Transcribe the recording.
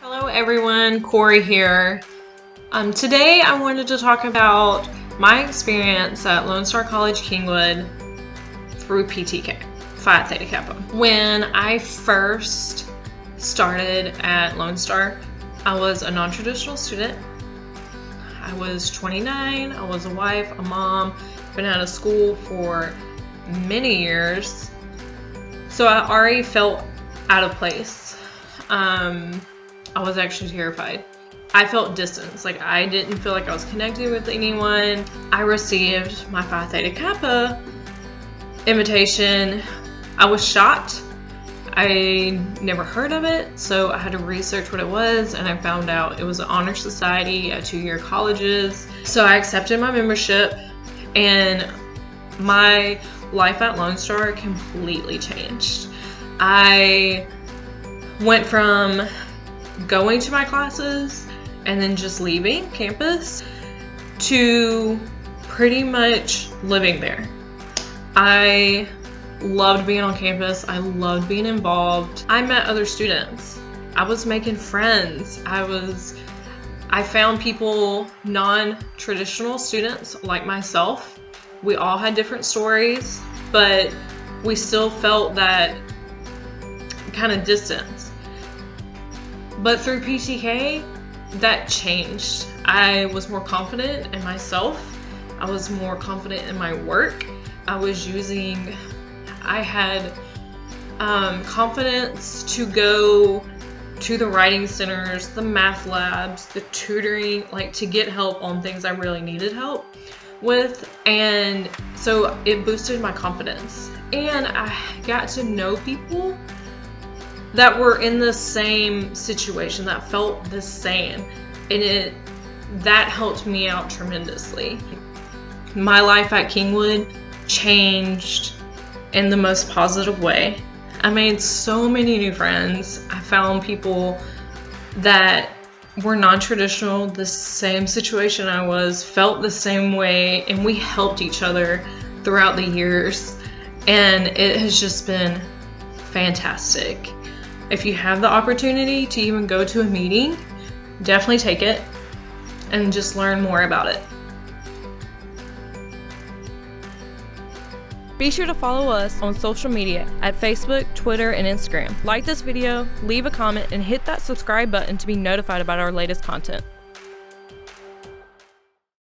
Hello everyone, Corey here. Today I wanted to talk about my experience at Lone Star College-Kingwood through PTK, Phi Theta Kappa. When I first started at Lone Star, I was a non-traditional student. I was 29, I was a wife, a mom, been out of school for many years, so I already felt out of place. I was actually terrified. I felt distance, like I didn't feel like I was connected with anyone. I received my Phi Theta Kappa invitation. I was shocked. I never heard of it, so I had to research what it was, and I found out it was an honor society at 2-year colleges. So I accepted my membership, and my life at Lone Star completely changed. I went from going to my classes and then just leaving campus to pretty much living there. I loved being on campus. I loved being involved. I met other students. I was making friends. I found people, non-traditional students like myself. We all had different stories, but we still felt that kind of distance. But through PTK, that changed. I was more confident in myself. I was more confident in my work. I had confidence to go to the writing centers, the math labs, the tutoring, like to get help on things I really needed help with. And so it boosted my confidence. And I got to know people that were in the same situation, that felt the same, and that helped me out tremendously. My life at Kingwood changed in the most positive way. I made so many new friends. I found people that were non-traditional, the same situation I was, felt the same way, and we helped each other throughout the years, and it has just been fantastic. If you have the opportunity to even go to a meeting, definitely take it and just learn more about it. Be sure to follow us on social media at Facebook, Twitter, and Instagram. Like this video, leave a comment, and hit that subscribe button to be notified about our latest content.